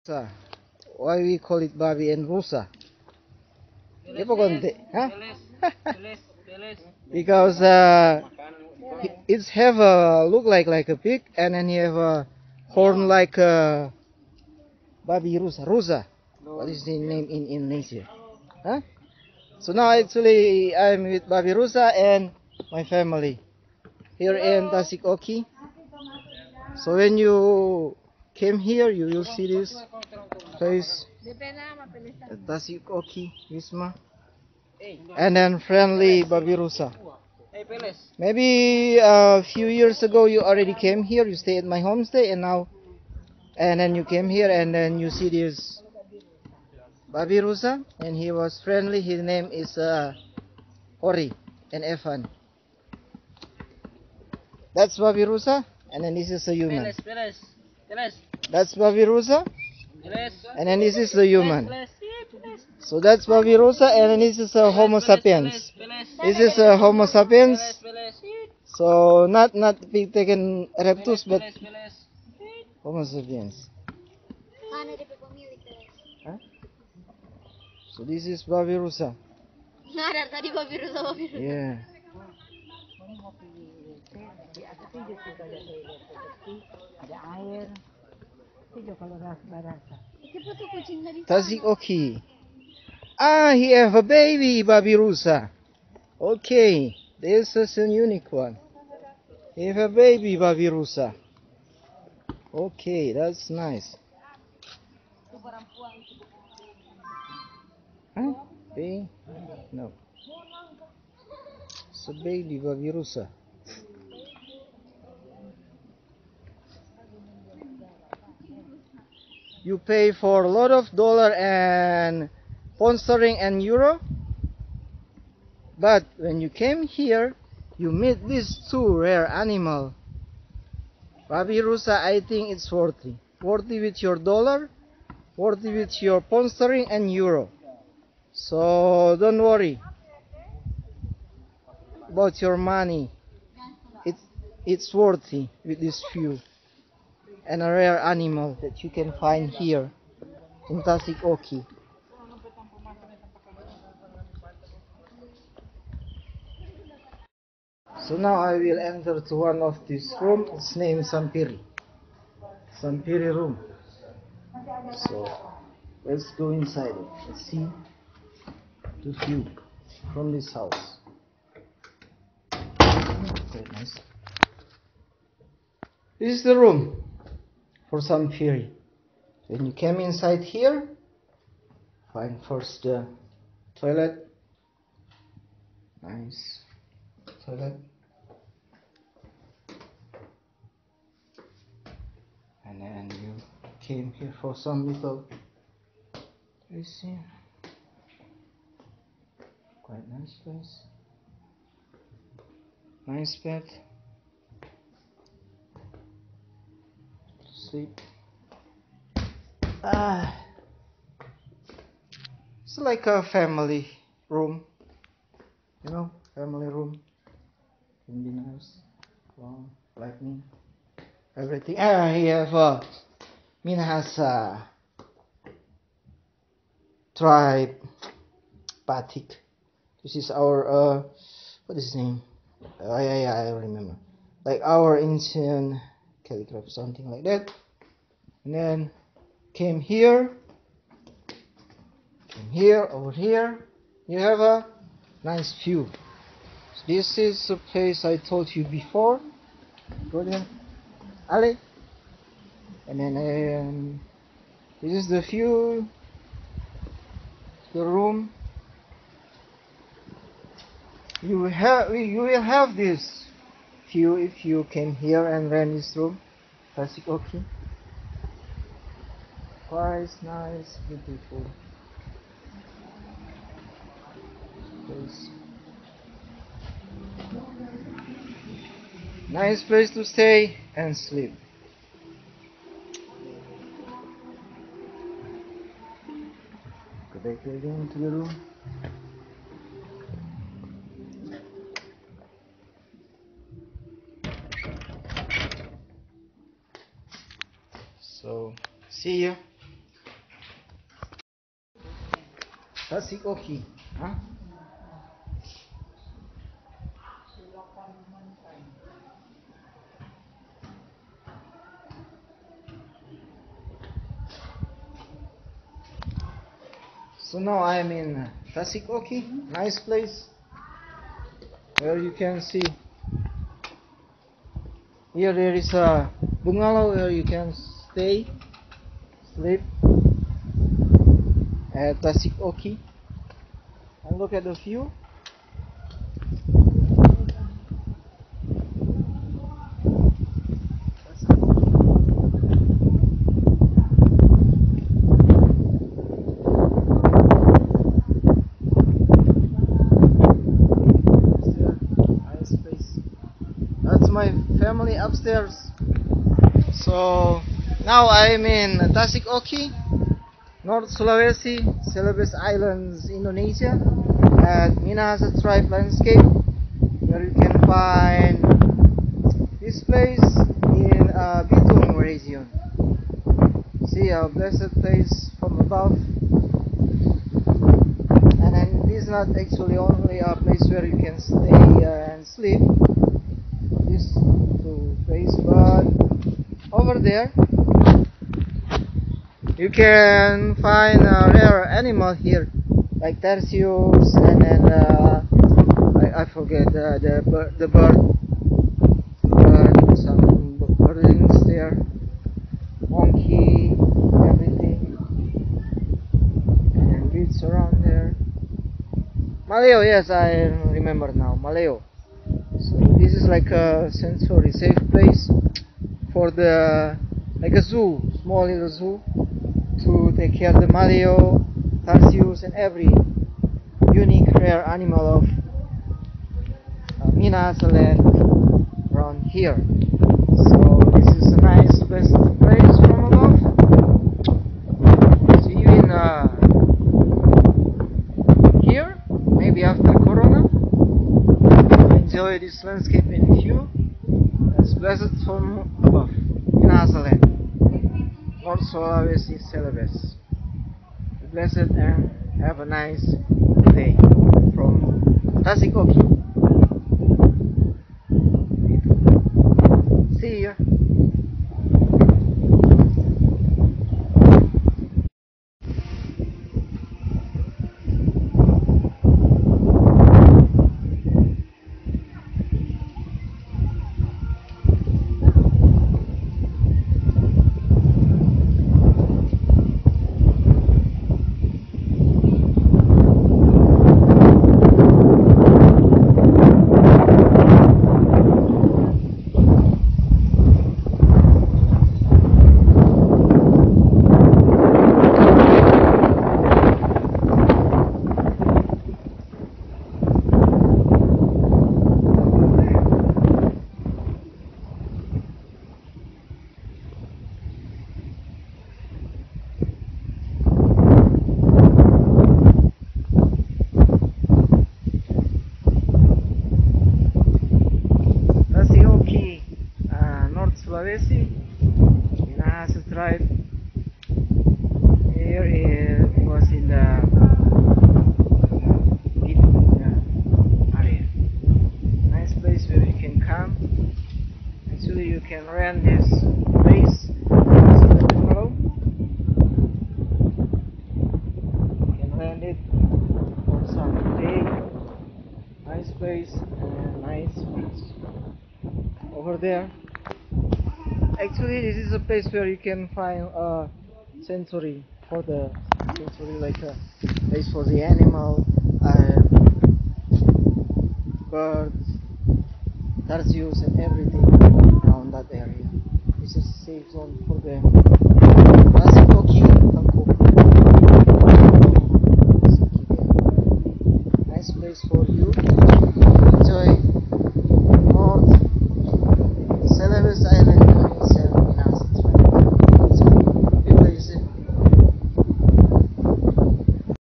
Rusa. Why we call it babi and rusa? Huh? Because it's have a look like a pig, and then you have a horn like a babi rusa. Rusa. What is the name in Indonesia? Huh? So now actually I'm with babi rusa and my family here in Tasik. So when you came here, you will see this place, Tasik Wisma, and then friendly babi rusa. Maybe a few years ago you already came here, you stay at my homestay, and then you came here and then you see this babi rusa, and he was friendly. His name is Ori and Evan. That's babi rusa, and then this is a human. That's babi rusa, and then this is the human. So that's babi rusa, and then this is a Homo sapiens. This is a Homo sapiens. So not big taken reptus, but Homo sapiens. Huh? So this is babi rusa. Yeah. Tasik he have a baby babi rusa. Okay, this is a unique one. He have a baby babi rusa. Okay, that's nice. Huh? Baby? No. It's a baby babi rusa. You pay for a lot of dollar and pound sterling and euro, but when you came here, you meet these two rare animal. Babi rusa, I think it's worthy with your dollar, worthy with your pound sterling and euro. So don't worry about your money. It's worthy with this view and a rare animal that you can find here in Tasik. So now I will enter to one of these rooms. It's named Sampiri room. So let's go inside it. Let's see the view from this house. Very nice. This is the room for Sampiri. When you came inside here, find first the toilet. Nice toilet. And then you came here for some little, you see, quite nice place. Nice bed. Sleep. It's like a family room, you know, family room. Can be nice, long, like me. Everything. He have a minahasa tribe batik. This is our what is his name? Yeah, I remember. Like our ancient calligraph, something like that. And then came here, over here. You have a nice view. So this is a place I told you before. Go there, Ali. And then this is the view, the room. You will have this view if you came here and rent this room. Tasik Quite nice, beautiful place. Nice place to stay and sleep. Go back again to the room. So see you. tasik oki. Huh? So now I am in Tasik Oki, nice place where you can see here there is a bungalow where you can stay, sleep at Tasik Oki and look at the view. My family upstairs. So now I'm in Tasik Oki, North Sulawesi, Celebes Islands, Indonesia, at Minahasa tribe landscape, where you can find this place in Bitung region. See a blessed place from above, and then this is not actually only a place where you can stay and sleep. This to place, but over there you can find a rare animal here, like tertius, and then I forget the bird, some birdings there, monkey, everything, and beads around there. Maleo, yes, I remember now, Maleo. So this is like a sensory safe place for the, like a zoo, small little zoo, to take care of the maleo, tarsius, and every unique rare animal of Minahasa land around here. So this is a nice pleasant place from above. See you in here, maybe after Corona. Enjoy this landscape and view. It's blessed from above, Minahasa land, North Sulawesi, Celebes. Be blessed and have a nice day from Tasik Oki. See ya. Sulawesi, Minahasa tribe. Here it was in the area. Nice place where you can come. Actually, you can rent this place. You can rent it for some day. Nice place and nice beach over there. Actually, this is a place where you can find a sanctuary for the like a place for the animal, birds, tarsius, and everything around that area. This is a safe zone for them. Nice place for you. Enjoy.